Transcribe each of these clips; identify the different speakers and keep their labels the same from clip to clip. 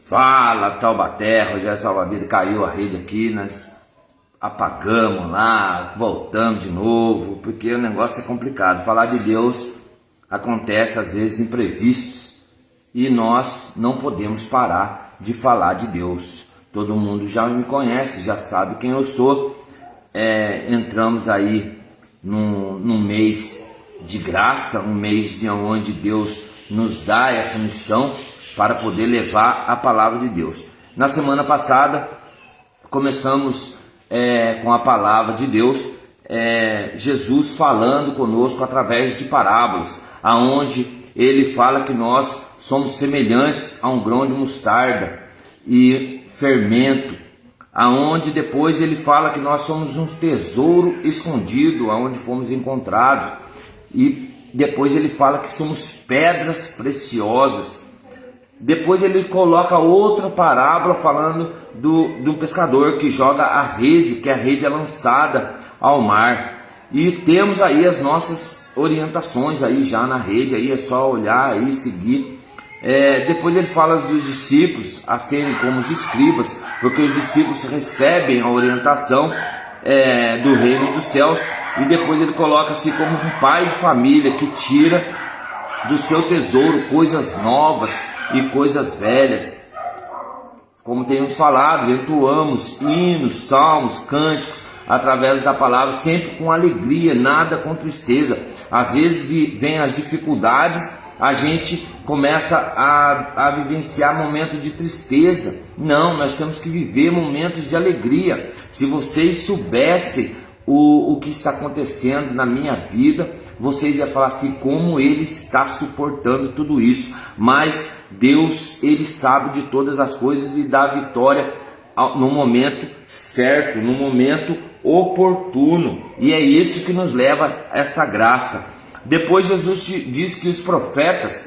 Speaker 1: Fala, Taubaté, Rogério Salva-Vida, caiu a rede aqui, nós apagamos lá, voltamos de novo, porque o negócio é complicado. Falar de Deus acontece às vezes imprevistos e nós não podemos parar de falar de Deus. Todo mundo já me conhece, já sabe quem eu sou. Entramos aí num mês de graça, um mês de onde Deus nos dá essa missão para poder levar a palavra de Deus. Na semana passada começamos com a palavra de Deus, Jesus falando conosco através de parábolas, aonde ele fala que nós somos semelhantes a um grão de mostarda e fermento, aonde depois ele fala que nós somos um tesouro escondido, aonde fomos encontrados, e depois ele fala que somos pedras preciosas. Depois ele coloca outra parábola falando do pescador que joga a rede, que a rede é lançada ao mar. E temos aí as nossas orientações aí já na rede, aí é só olhar aí, seguir. Depois ele fala dos discípulos a serem como os escribas, porque os discípulos recebem a orientação do reino dos céus. E depois ele coloca assim como um pai de família que tira do seu tesouro coisas novas e coisas velhas. Como temos falado, entoamos hinos, salmos, cânticos através da palavra, sempre com alegria, nada com tristeza. Às vezes vem as dificuldades, a gente começa a vivenciar momentos de tristeza. Não, nós temos que viver momentos de alegria. Se vocês soubessem o que está acontecendo na minha vida, vocês iam falar assim, como ele está suportando tudo isso. Mas Deus, ele sabe de todas as coisas e dá vitória no momento certo, no momento oportuno. E é isso que nos leva a essa graça. Depois Jesus diz que os profetas,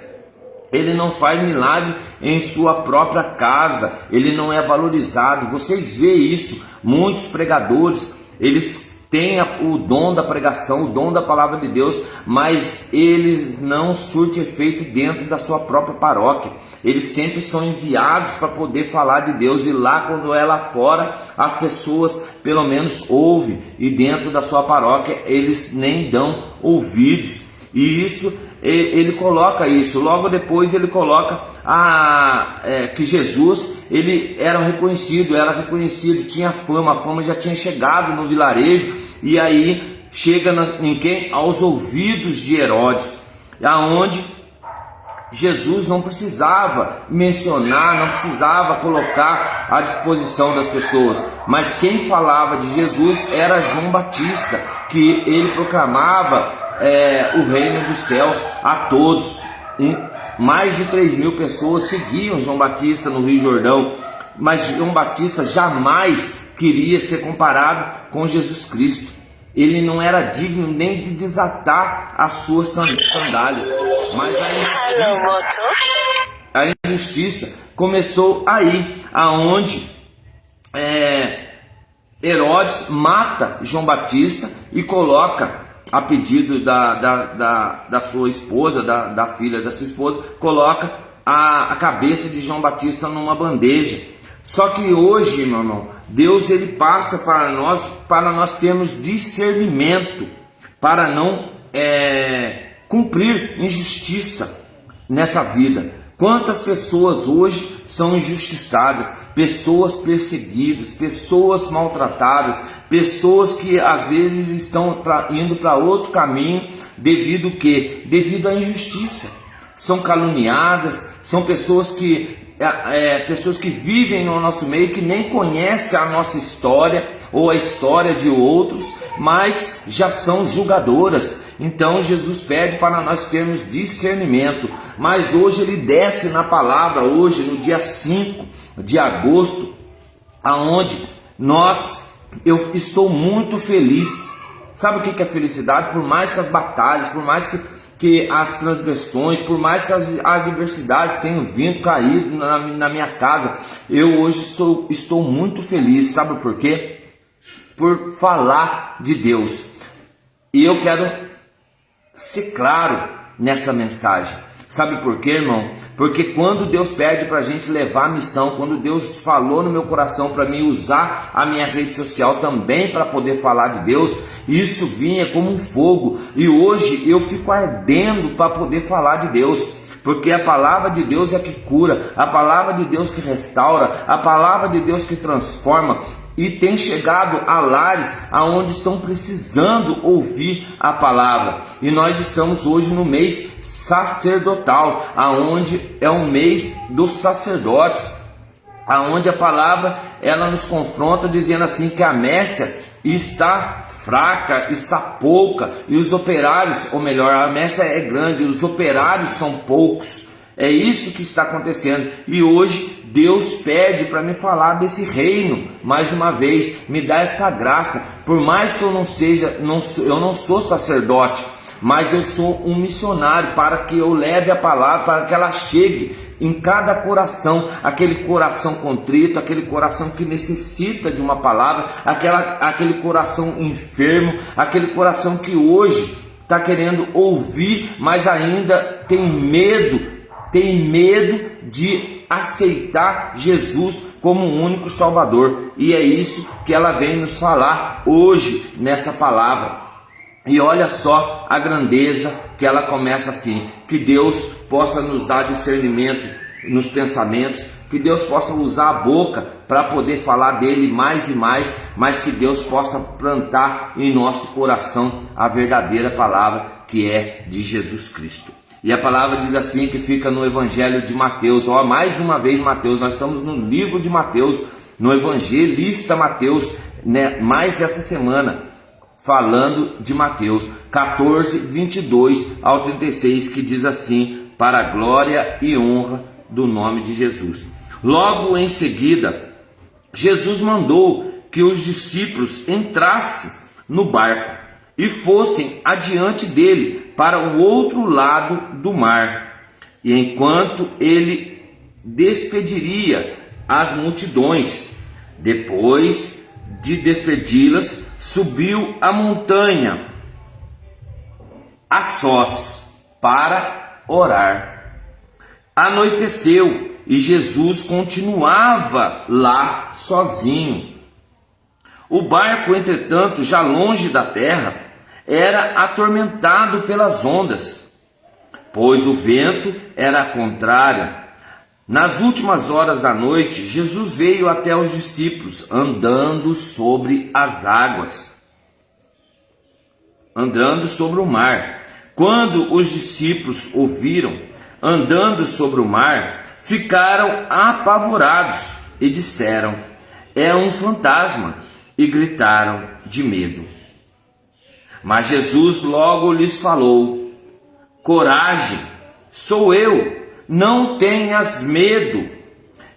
Speaker 1: ele não faz milagre em sua própria casa, ele não é valorizado. Vocês veem isso, muitos pregadores, eles têm o dom da pregação, o dom da palavra de Deus, mas eles não surtem efeito dentro da sua própria paróquia. Eles sempre são enviados para poder falar de Deus, e lá quando é lá fora, as pessoas pelo menos ouvem, e dentro da sua paróquia eles nem dão ouvidos. E isso, ele coloca isso. Logo depois ele coloca que Jesus, ele era reconhecido, tinha fama, a fama já tinha chegado no vilarejo, e aí chega em quem? Aos ouvidos de Herodes, aonde Jesus não precisava mencionar, não precisava colocar à disposição das pessoas, mas quem falava de Jesus era João Batista, que ele proclamava o reino dos céus a todos. E mais de 3.000 pessoas seguiam João Batista no Rio Jordão, mas João Batista jamais queria ser comparado com Jesus Cristo. Ele não era digno nem de desatar as suas sandálias. Mas a injustiça começou aí, aonde Herodes mata João Batista e coloca, a pedido da sua esposa, da filha da sua esposa, coloca a cabeça de João Batista numa bandeja. Só que hoje, meu irmão, Deus, ele passa para nós termos discernimento, para não cumprir injustiça nessa vida. Quantas pessoas hoje são injustiçadas, pessoas perseguidas, pessoas maltratadas, pessoas que às vezes estão indo para outro caminho devido ao quê? Devido à injustiça. São caluniadas, são pessoas que vivem no nosso meio, que nem conhecem a nossa história ou a história de outros, mas já são julgadoras. Então Jesus pede para nós termos discernimento. Mas hoje ele desce na palavra, hoje no dia 5 de agosto, aonde eu estou muito feliz. Sabe o que é felicidade? Por mais que as batalhas, por mais que as transgressões, por mais que as adversidades tenham vindo, caído na minha casa, eu hoje estou muito feliz. Sabe por quê? Por falar de Deus. E eu quero ser claro nessa mensagem. Sabe por quê, irmão? Porque quando Deus pede para a gente levar a missão, quando Deus falou no meu coração para mim usar a minha rede social também para poder falar de Deus, isso vinha como um fogo. E hoje eu fico ardendo para poder falar de Deus. Porque a palavra de Deus é que cura, a palavra de Deus que restaura, a palavra de Deus que transforma. E tem chegado a lares aonde estão precisando ouvir a palavra. E nós estamos hoje no mês sacerdotal, aonde é um mês dos sacerdotes, aonde a palavra ela nos confronta dizendo assim que a Messe está fraca, está pouca, e os operários, ou melhor, a Messe é grande, os operários são poucos. É isso que está acontecendo. E hoje Deus pede para me falar desse reino mais uma vez, me dá essa graça. Por mais que eu eu não sou sacerdote, mas eu sou um missionário para que eu leve a palavra, para que ela chegue em cada coração, aquele coração contrito, aquele coração que necessita de uma palavra, aquele coração enfermo, aquele coração que hoje está querendo ouvir, mas ainda tem medo de aceitar Jesus como o único Salvador. E é isso que ela vem nos falar hoje nessa palavra. E olha só a grandeza que ela começa assim: que Deus possa nos dar discernimento nos pensamentos, que Deus possa usar a boca para poder falar dele mais e mais, mas que Deus possa plantar em nosso coração a verdadeira palavra que é de Jesus Cristo. E a palavra diz assim, que fica no Evangelho de Mateus. Ó, mais uma vez Mateus, nós estamos no livro de Mateus, no evangelista Mateus, né? Mais essa semana, falando de Mateus 14, 22 ao 36, que diz assim: para a glória e honra do nome de Jesus. Logo em seguida, Jesus mandou que os discípulos entrassem no barco e fossem adiante dele para o outro lado do mar. E enquanto ele despediria as multidões, depois de despedi-las, subiu a montanha a sós para orar. Anoiteceu e Jesus continuava lá sozinho. O barco, entretanto, já longe da terra, era atormentado pelas ondas, pois o vento era contrário. Nas últimas horas da noite, Jesus veio até os discípulos, andando sobre as águas, andando sobre o mar. Quando os discípulos o viram andando sobre o mar, ficaram apavorados e disseram: é um fantasma, e gritaram de medo. Mas Jesus logo lhes falou: coragem, sou eu, não tenhas medo.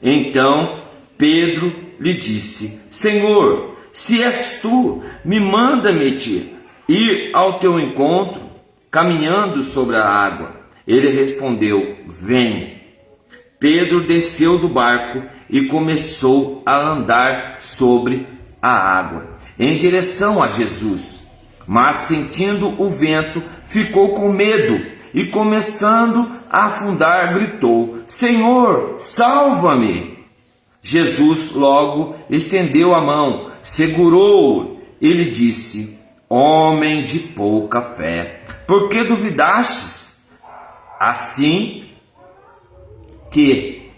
Speaker 1: Então Pedro lhe disse: Senhor, se és tu, me manda-me ir ao teu encontro, caminhando sobre a água. Ele respondeu: vem. Pedro desceu do barco e começou a andar sobre a água, em direção a Jesus. Mas, sentindo o vento, ficou com medo e, começando a afundar, gritou: Senhor, salva-me! Jesus logo estendeu a mão, segurou-o e lhe disse: homem de pouca fé, por que duvidastes? Assim que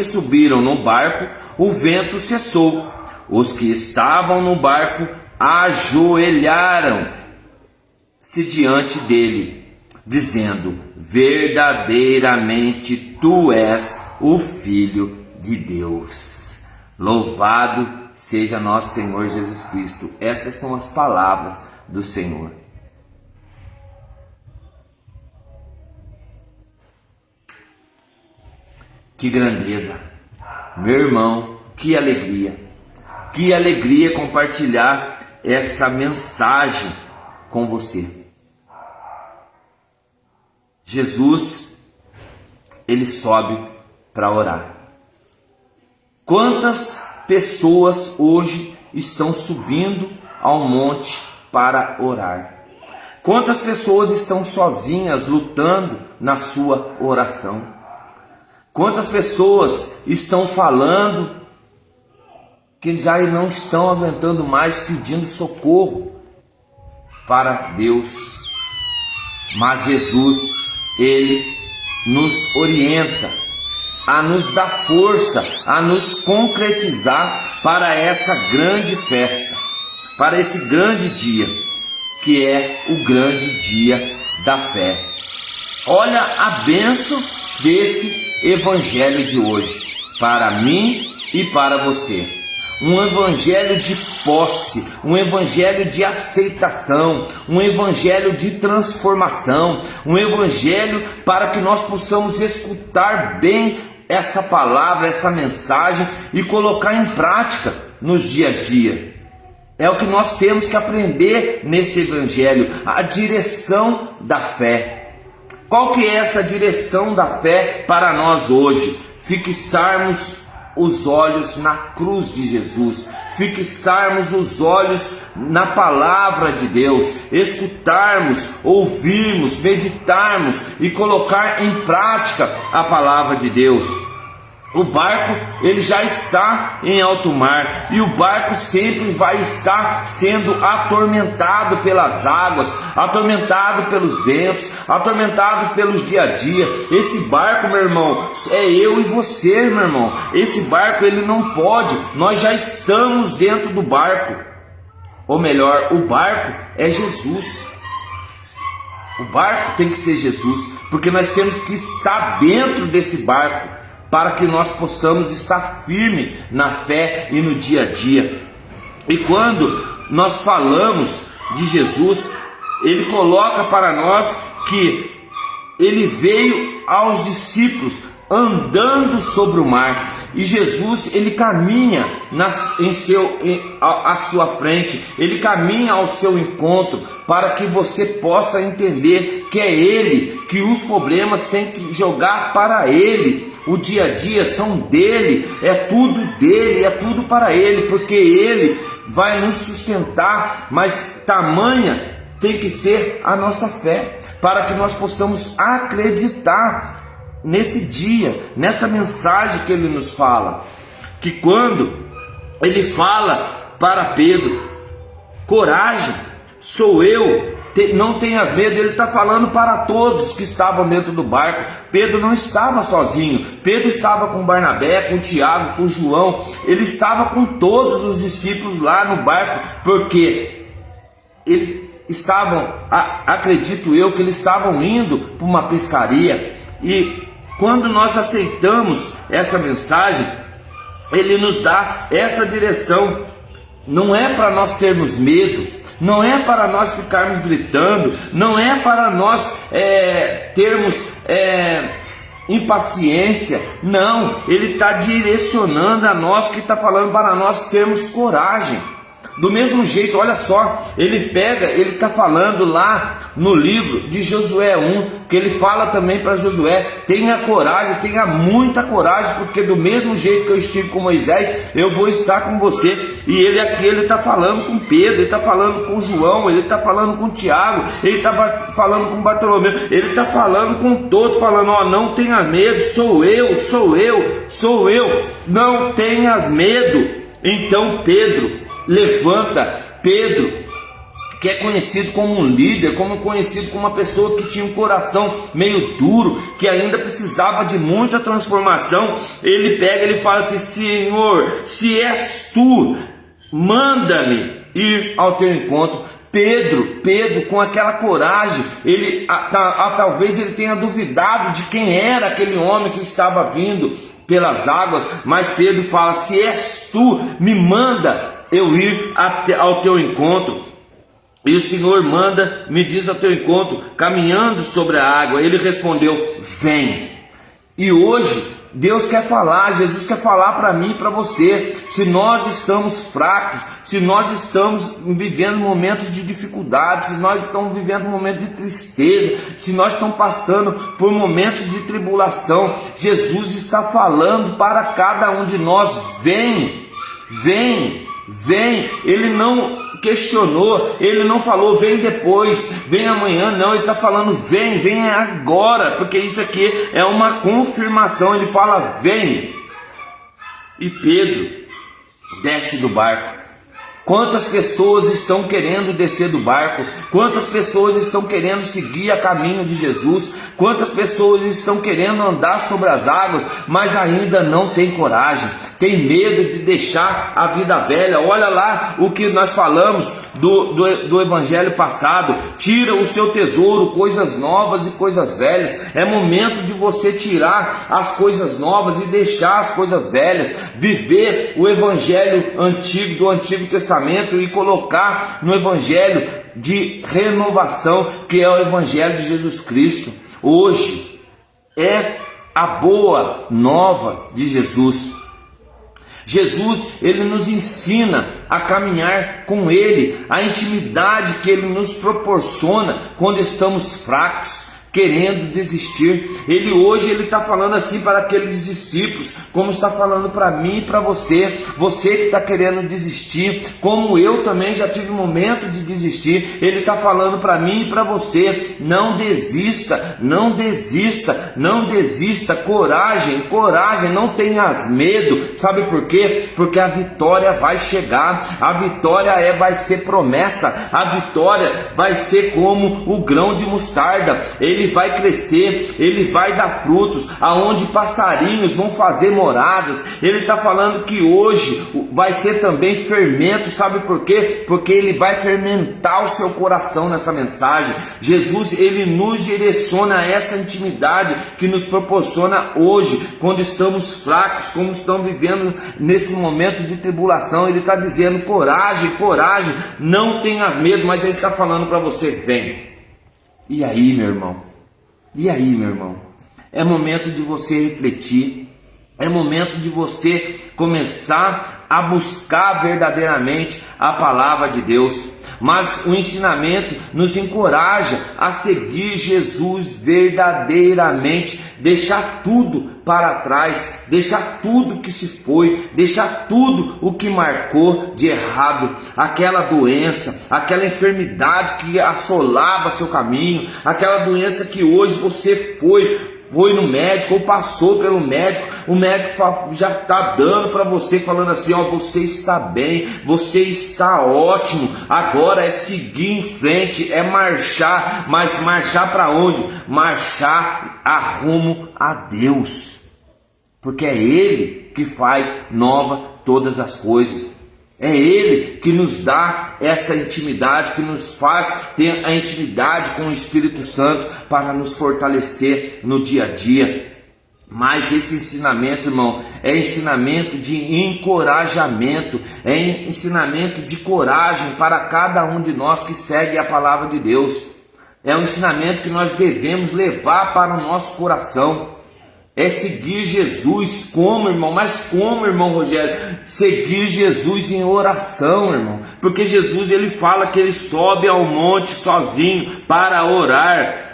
Speaker 1: subiram no barco, o vento cessou. Os que estavam no barco ajoelharam-se diante dele, dizendo: verdadeiramente tu és o Filho de Deus. Louvado seja nosso Senhor Jesus Cristo. Essas são as palavras do Senhor. Que grandeza, meu irmão, que alegria compartilhar essa mensagem com você. Jesus, ele sobe para orar. Quantas pessoas hoje estão subindo ao monte para orar? Quantas pessoas estão sozinhas lutando na sua oração? Quantas pessoas estão falando que já não estão aguentando mais, pedindo socorro para Deus? Mas Jesus, Ele nos orienta a nos dar força, a nos concretizar para essa grande festa, para esse grande dia, que é o grande dia da fé. Olha a bênção desse evangelho de hoje, para mim e para você. Um evangelho de posse, um evangelho de aceitação, um evangelho de transformação, um evangelho para que nós possamos escutar bem essa palavra, essa mensagem e colocar em prática nos dias a dia. É o que nós temos que aprender nesse evangelho, a direção da fé. Qual que é essa direção da fé para nós hoje? Fixarmos os olhos na cruz de Jesus, fixarmos os olhos na palavra de Deus, escutarmos, ouvirmos, meditarmos e colocar em prática a palavra de Deus. O barco, ele já está em alto mar, e o barco sempre vai estar sendo atormentado pelas águas, atormentado pelos ventos, atormentado pelos dia a dia. Esse barco, meu irmão, é eu e você, meu irmão. Esse barco, ele não pode, nós já estamos dentro do barco. Ou melhor, o barco é Jesus. O barco tem que ser Jesus, porque nós temos que estar dentro desse barco, para que nós possamos estar firme na fé e no dia a dia. E quando nós falamos de Jesus, Ele coloca para nós que Ele veio aos discípulos andando sobre o mar, e Jesus, Ele caminha à sua frente, Ele caminha ao seu encontro, para que você possa entender que é Ele, que os problemas tem que jogar para Ele, o dia a dia são dele, é tudo para Ele, porque Ele vai nos sustentar, mas tamanha tem que ser a nossa fé, para que nós possamos acreditar nesse dia, nessa mensagem que Ele nos fala, que quando Ele fala para Pedro, coragem, sou eu, não tenhas medo, Ele está falando para todos que estavam dentro do barco. Pedro não estava sozinho, Pedro estava com Barnabé, com Tiago, com João, ele estava com todos os discípulos lá no barco, porque eles estavam, acredito eu, que eles estavam indo para uma pescaria. E quando nós aceitamos essa mensagem, Ele nos dá essa direção. Não é para nós termos medo, não é para nós ficarmos gritando, não é para nós termos impaciência. Não, Ele está direcionando a nós, que está falando para nós termos coragem. Do mesmo jeito, olha só, ele está falando lá no livro de Josué 1, que ele fala também para Josué, tenha coragem, tenha muita coragem, porque do mesmo jeito que eu estive com Moisés, eu vou estar com você. E ele aqui, ele está falando com Pedro, ele está falando com João, ele está falando com Tiago, ele está falando com Bartolomeu, ele está falando com todos, falando, não tenha medo, sou eu, não tenhas medo. Então Pedro levanta, Pedro, que é conhecido como um líder, como conhecido como uma pessoa que tinha um coração meio duro, que ainda precisava de muita transformação, ele fala assim, Senhor, se és tu, manda-me ir ao teu encontro. Pedro, com aquela coragem, talvez ele tenha duvidado de quem era aquele homem que estava vindo pelas águas, mas Pedro fala, se és tu, me manda eu ir ao teu encontro. E o Senhor me diz ao teu encontro, caminhando sobre a água. Ele respondeu, vem. E hoje Deus quer falar, Jesus quer falar para mim e para você. Se nós estamos fracos, se nós estamos vivendo momentos de dificuldade, se nós estamos vivendo momentos de tristeza, se nós estamos passando por momentos de tribulação, Jesus está falando para cada um de nós, vem. Ele não questionou, ele não falou vem depois, vem amanhã, não, ele está falando vem agora, porque isso aqui é uma confirmação. Ele fala vem, e Pedro desce do barco. Quantas pessoas estão querendo descer do barco? Quantas pessoas estão querendo seguir a caminho de Jesus? Quantas pessoas estão querendo andar sobre as águas, mas ainda não tem coragem, tem medo de deixar a vida velha? Olha lá o que nós falamos do evangelho passado. Tira o seu tesouro, coisas novas e coisas velhas. É momento de você tirar as coisas novas e deixar as coisas velhas. Viver o evangelho antigo, do Antigo Testamento, e colocar no evangelho de renovação, que é o evangelho de Jesus Cristo. Hoje é a boa nova de Jesus. Jesus, ele nos ensina a caminhar com ele, a intimidade que ele nos proporciona quando estamos fracos, querendo desistir. Hoje ele está falando assim para aqueles discípulos, como está falando para mim e para você. Você que está querendo desistir, como eu também já tive momento de desistir. Ele está falando para mim e para você: não desista, não desista, não desista. Coragem, não tenhas medo. Sabe por quê? Porque a vitória vai chegar. A vitória vai ser promessa. A vitória vai ser como o grão de mostarda. Ele vai crescer, ele vai dar frutos, aonde passarinhos vão fazer moradas. Ele está falando que hoje vai ser também fermento. Sabe por quê? Porque ele vai fermentar o seu coração nessa mensagem. Jesus, ele nos direciona a essa intimidade que nos proporciona hoje, quando estamos fracos, como estamos vivendo nesse momento de tribulação. Ele está dizendo coragem, não tenha medo, mas ele está falando para você: vem. E aí, meu irmão? É momento de você refletir, é momento de você começar a buscar verdadeiramente a palavra de Deus. Mas o ensinamento nos encoraja a seguir Jesus verdadeiramente, deixar tudo para trás, deixar tudo que se foi, deixar tudo o que marcou de errado, aquela doença, aquela enfermidade que assolava seu caminho, aquela doença que hoje você foi no médico ou passou pelo médico, o médico já está dando para você, falando assim: ó, você está bem, você está ótimo, agora é seguir em frente, é marchar. Mas marchar para onde? Marchar a rumo a Deus, porque é Ele que faz nova todas as coisas. É Ele que nos dá essa intimidade, que nos faz ter a intimidade com o Espírito Santo para nos fortalecer no dia a dia. Mas esse ensinamento, irmão, é ensinamento de encorajamento, é ensinamento de coragem para cada um de nós que segue a palavra de Deus. É um ensinamento que nós devemos levar para o nosso coração. É seguir Jesus. Como, irmão? Mas como, irmão Rogério? Seguir Jesus em oração, irmão. Porque Jesus, ele fala que ele sobe ao monte sozinho para orar.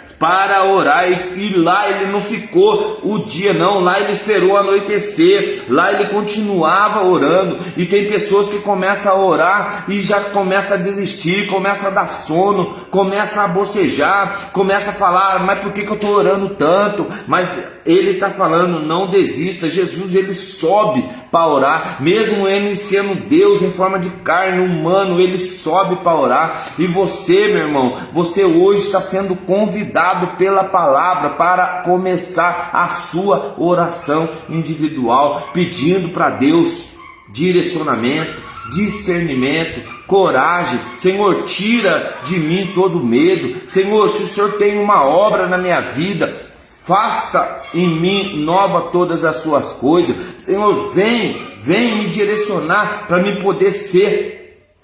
Speaker 1: E lá ele não ficou o dia não, lá ele esperou anoitecer, lá ele continuava orando. E tem pessoas que começam a orar e já começa a desistir, começa a dar sono, começa a bocejar, começa a falar: mas por que eu estou orando tanto? Mas ele está falando: não desista. Jesus, ele sobe para orar, mesmo ele sendo Deus em forma de carne, humano, ele sobe para orar. E você, meu irmão, você hoje está sendo convidado pela palavra para começar a sua oração individual, pedindo para Deus direcionamento, discernimento, coragem. Senhor, tira de mim todo medo. Senhor, se o Senhor tem uma obra na minha vida, faça em mim nova todas as suas coisas. Senhor, vem me direcionar para me poder ser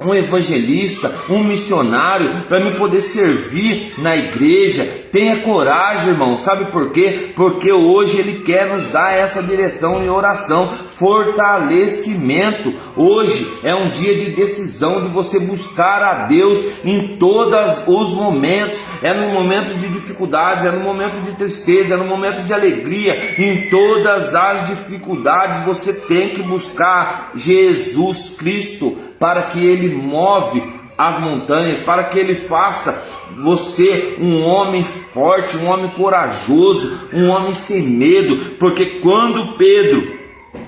Speaker 1: um evangelista, um missionário, para me poder servir na igreja. Tenha coragem, irmão. Sabe por quê? Porque hoje ele quer nos dar essa direção em oração, fortalecimento. Hoje é um dia de decisão, de você buscar a Deus em todos os momentos. É no momento de dificuldades, é no momento de tristeza, é no momento de alegria. Em todas as dificuldades você tem que buscar Jesus Cristo, para que ele move as montanhas, para que Ele faça você um homem forte, um homem corajoso, um homem sem medo, porque quando Pedro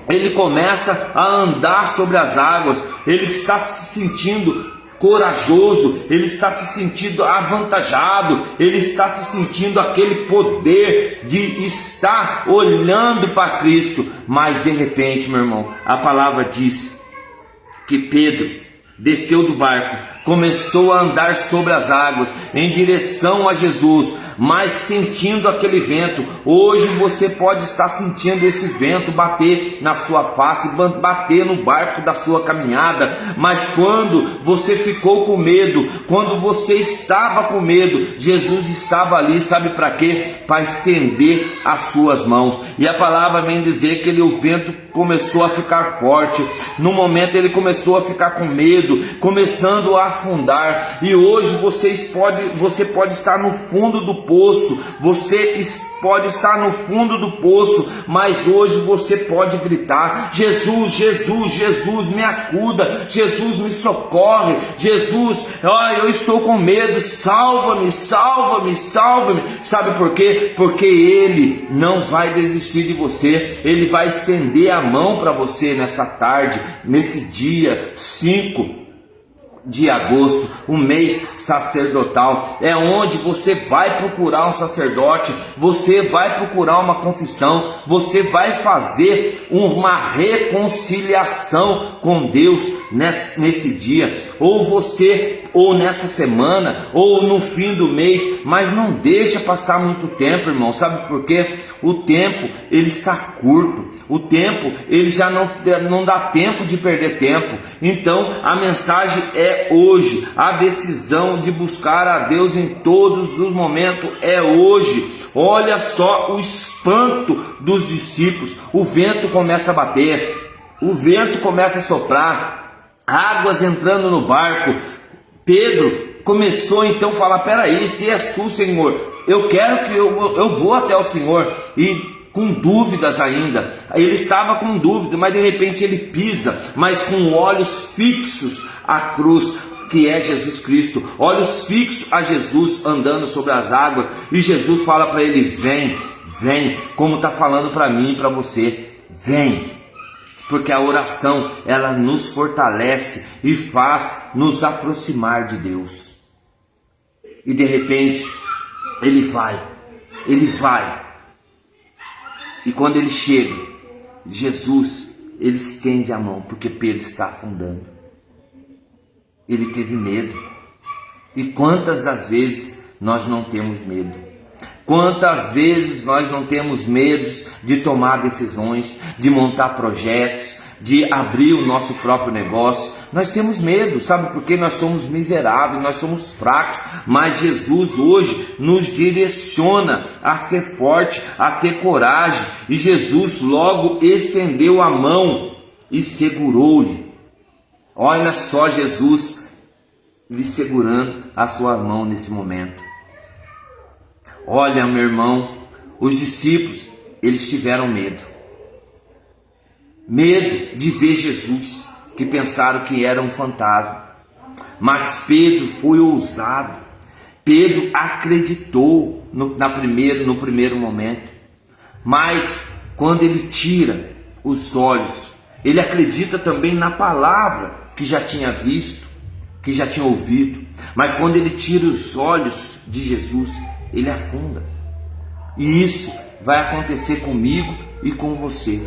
Speaker 1: ele começa a andar sobre as águas, ele está se sentindo corajoso, ele está se sentindo avantajado, ele está se sentindo aquele poder de estar olhando para Cristo. Mas de repente, meu irmão, a palavra diz que Pedro desceu do barco, começou a andar sobre as águas em direção a Jesus, mas sentindo aquele vento. Hoje você pode estar sentindo esse vento bater na sua face, bater no barco da sua caminhada. Mas quando você ficou com medo, quando você estava com medo, Jesus estava ali, sabe para quê? Para estender as suas mãos. E a palavra vem dizer que o vento começou a ficar forte. No momento ele começou a ficar com medo, começando a afundar. E hoje você pode estar no fundo do poço, você pode estar no fundo do poço, mas hoje você pode gritar: Jesus, Jesus, Jesus, me acuda, Jesus, me socorre, Jesus, eu estou com medo, salva-me, salva-me, salva-me. Sabe por quê? Porque Ele não vai desistir de você, Ele vai estender a mão para você nessa tarde, nesse dia 5 de agosto, o mês sacerdotal, é onde você vai procurar um sacerdote, você vai procurar uma confissão, você vai fazer uma reconciliação com Deus nesse dia, ou nessa semana, ou no fim do mês. Mas não deixa passar muito tempo, irmão. Sabe por quê? O tempo ele está curto. O tempo, ele já não dá tempo de perder tempo. Então a mensagem é hoje. A decisão de buscar a Deus em todos os momentos é hoje. Olha só o espanto dos discípulos. O vento começa a bater, o vento começa a soprar, águas entrando no barco. Pedro começou então a falar: peraí, se és tu, Senhor, eu quero que eu vou até o Senhor. E com dúvidas ainda, ele estava com dúvida, mas de repente ele pisa, mas com olhos fixos à cruz, que é Jesus Cristo, olhos fixos a Jesus andando sobre as águas. E Jesus fala para ele: vem, vem, como está falando para mim e para você, vem. Porque a oração, ela nos fortalece e faz nos aproximar de Deus. E de repente ele vai. E quando ele chega, Jesus, ele estende a mão, porque Pedro está afundando. Ele teve medo. E quantas das vezes nós não temos medo? Quantas vezes nós não temos medo de tomar decisões, de montar projetos, de abrir o nosso próprio negócio? Nós temos medo, sabe por quê? Nós somos miseráveis, nós somos fracos, mas Jesus hoje nos direciona a ser forte, a ter coragem. E Jesus logo estendeu a mão e segurou-lhe. Olha só Jesus lhe segurando a sua mão nesse momento. Olha, meu irmão, os discípulos, eles tiveram medo. Medo de ver Jesus, que pensaram que era um fantasma. Mas Pedro foi ousado. Pedro acreditou no primeiro momento. Mas quando ele tira os olhos, ele acredita também na palavra que já tinha visto, que já tinha ouvido. Mas quando ele tira os olhos de Jesus, ele afunda. E isso vai acontecer comigo e com você.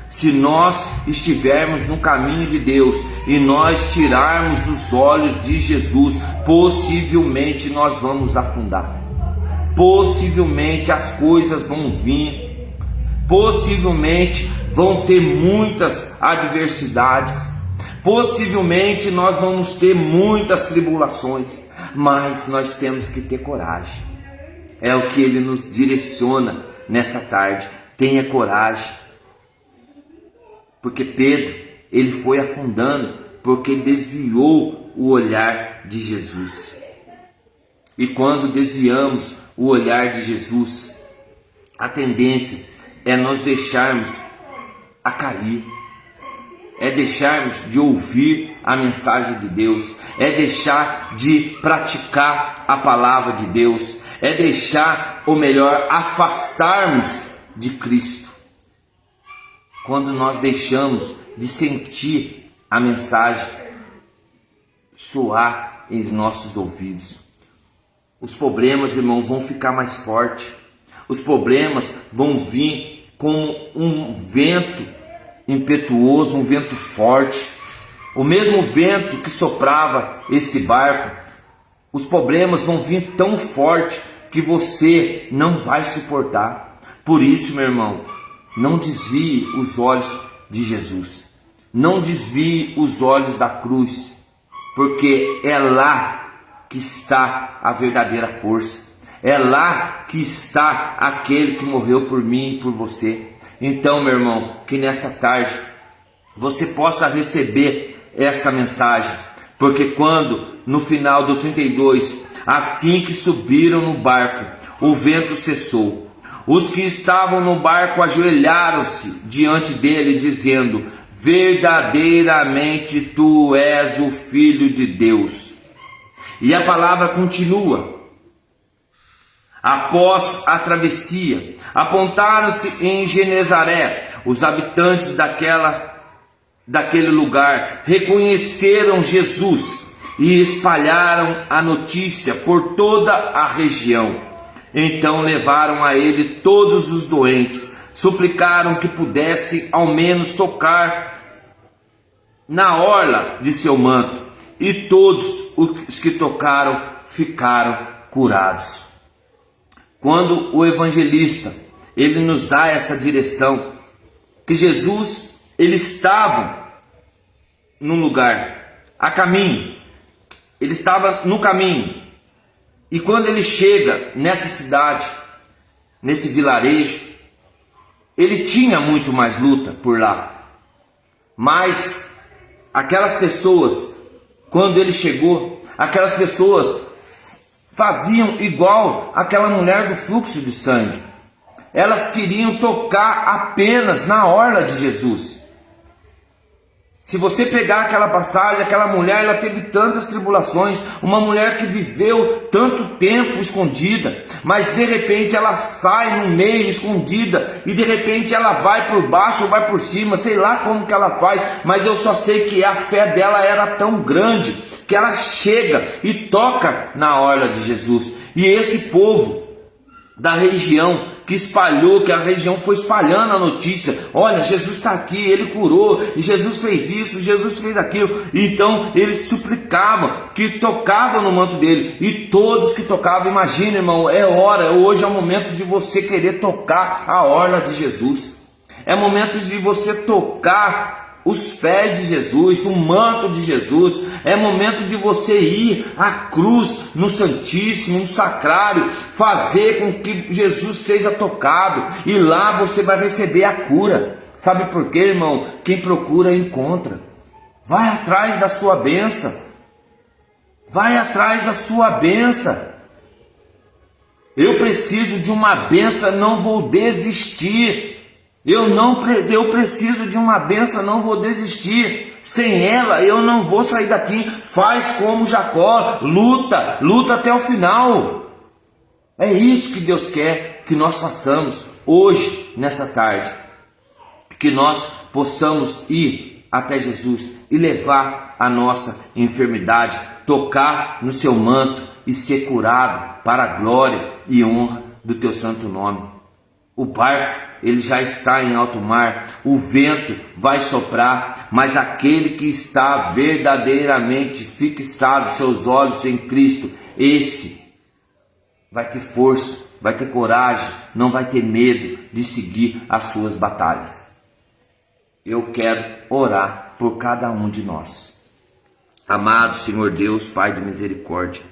Speaker 1: Se nós estivermos no caminho de Deus e nós tirarmos os olhos de Jesus, possivelmente nós vamos afundar. Possivelmente as coisas vão vir. Possivelmente vão ter muitas adversidades. Possivelmente nós vamos ter muitas tribulações. Mas nós temos que ter coragem. É o que ele nos direciona nessa tarde. Tenha coragem. Porque Pedro, ele foi afundando porque desviou o olhar de Jesus. E quando desviamos o olhar de Jesus, a tendência é nós deixarmos a cair. é deixarmos de ouvir a mensagem de Deus, é deixar de praticar a palavra de Deus, é deixar, ou melhor, afastarmos de Cristo. Quando nós deixamos de sentir a mensagem soar em nossos ouvidos, os problemas, irmão, vão ficar mais fortes. Os problemas vão vir como um vento impetuoso, um vento forte. O mesmo vento que soprava esse barco, os problemas vão vir tão forte que você não vai suportar. Por isso, meu irmão, não desvie os olhos de Jesus. Não desvie os olhos da cruz, porque é lá que está a verdadeira força. É lá que está aquele que morreu por mim e por você. Então, meu irmão, que nessa tarde você possa receber essa mensagem, porque quando no final do 32, assim que subiram no barco, o vento cessou. Os que estavam no barco ajoelharam-se diante dele, dizendo: verdadeiramente tu és o Filho de Deus. E a palavra continua. Após a travessia, apontaram-se em Genezaré. Os habitantes daquele lugar reconheceram Jesus e espalharam a notícia por toda a região. Então levaram a ele todos os doentes, suplicaram que pudesse ao menos tocar na orla de seu manto, e todos os que tocaram ficaram curados. Quando o evangelista, ele nos dá essa direção, que Jesus, ele estava num lugar, a caminho, ele estava no caminho, e quando ele chega nessa cidade, nesse vilarejo, ele tinha muito mais luta por lá, mas aquelas pessoas, quando ele chegou, aquelas pessoas faziam igual aquela mulher do fluxo de sangue. Elas queriam tocar apenas na orla de Jesus. Se você pegar aquela passagem, aquela mulher, ela teve tantas tribulações, uma mulher que viveu tanto tempo escondida, mas de repente ela sai no meio escondida, e de repente ela vai por baixo ou vai por cima, sei lá como que ela faz, mas eu só sei que a fé dela era tão grande, que ela chega e toca na orla de Jesus. E esse povo da região que espalhou, que a região foi espalhando a notícia: olha, Jesus está aqui, ele curou, e Jesus fez isso, Jesus fez aquilo. Então eles suplicavam que tocavam no manto dele, e todos que tocavam, imagina, irmão, hoje é o momento de você querer tocar a orla de Jesus, é momento de você tocar os pés de Jesus, o manto de Jesus. É momento de você ir à cruz, no Santíssimo, no Sacrário, fazer com que Jesus seja tocado, e lá você vai receber a cura. Sabe por quê, irmão? Quem procura encontra. Vai atrás da sua bênção. Vai atrás da sua bênção. Eu preciso de uma bênção, não vou desistir. Eu preciso de uma bênção, não vou desistir. Sem ela eu não vou sair daqui. Faz como Jacó, luta até o final. É isso que Deus quer que nós façamos hoje, nessa tarde. Que nós possamos ir até Jesus e levar a nossa enfermidade, tocar no seu manto e ser curado para a glória e honra do teu santo nome. O barco, ele já está em alto mar, o vento vai soprar, mas aquele que está verdadeiramente fixado, seus olhos em Cristo, esse vai ter força, vai ter coragem, não vai ter medo de seguir as suas batalhas. Eu quero orar por cada um de nós. Amado Senhor Deus, Pai de misericórdia,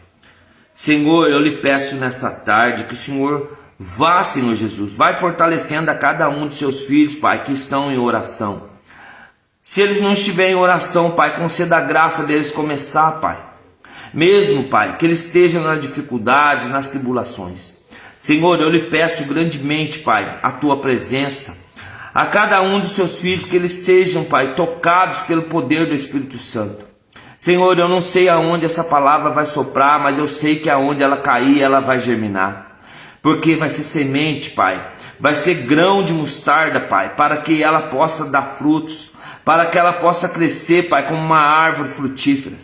Speaker 1: Senhor, eu lhe peço nessa tarde que o Senhor vá, Senhor Jesus, vai fortalecendo a cada um de seus filhos, Pai, que estão em oração. Se eles não estiverem em oração, Pai, conceda a graça deles começar, Pai. Mesmo, Pai, que eles estejam nas dificuldades, nas tribulações. Senhor, eu lhe peço grandemente, Pai, a Tua presença, a cada um dos seus filhos, que eles sejam, Pai, tocados pelo poder do Espírito Santo. Senhor, eu não sei aonde essa palavra vai soprar, mas eu sei que aonde ela cair, ela vai germinar. Porque vai ser semente, Pai, vai ser grão de mostarda, Pai, para que ela possa dar frutos, para que ela possa crescer, Pai, como uma árvore frutífera.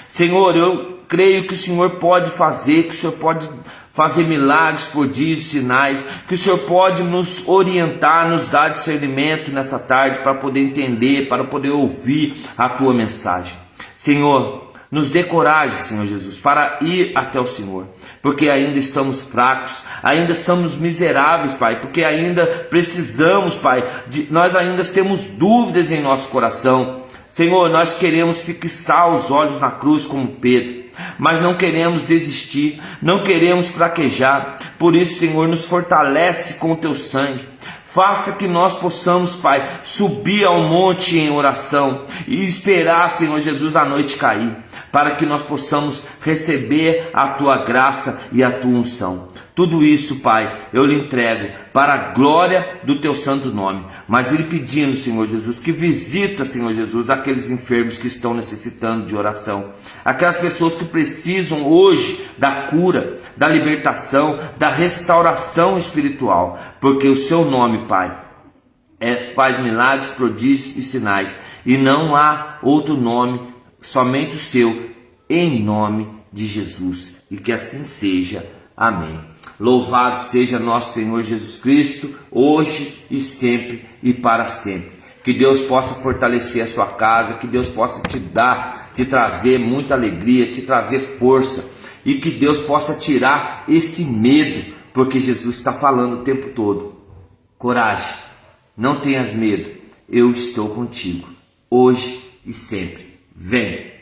Speaker 1: Senhor, eu creio que o Senhor pode fazer, que o Senhor pode fazer milagres, prodígios, sinais, que o Senhor pode nos orientar, nos dar discernimento nessa tarde para poder entender, para poder ouvir a Tua mensagem. Senhor, nos dê coragem, Senhor Jesus, para ir até o Senhor, porque ainda estamos fracos, ainda somos miseráveis, Pai, porque ainda precisamos, Pai, nós ainda temos dúvidas em nosso coração. Senhor, nós queremos fixar os olhos na cruz como Pedro, mas não queremos desistir, não queremos fraquejar. Por isso, Senhor, nos fortalece com o Teu sangue. Faça que nós possamos, Pai, subir ao monte em oração e esperar, Senhor Jesus, a noite cair, para que nós possamos receber a Tua graça e a Tua unção. Tudo isso, Pai, eu lhe entrego para a glória do Teu santo nome. Mas Ele pedindo, Senhor Jesus, que visita, Senhor Jesus, aqueles enfermos que estão necessitando de oração. Aquelas pessoas que precisam hoje da cura, da libertação, da restauração espiritual. Porque o Seu nome, Pai, faz milagres, prodígios e sinais. E não há outro nome, somente o Seu, em nome de Jesus. E que assim seja. Amém. Louvado seja nosso Senhor Jesus Cristo, hoje e sempre e para sempre. Que Deus possa fortalecer a sua casa, que Deus possa te trazer muita alegria, te trazer força, e que Deus possa tirar esse medo, porque Jesus está falando o tempo todo. Coragem, não tenhas medo, eu estou contigo, hoje e sempre. Vem!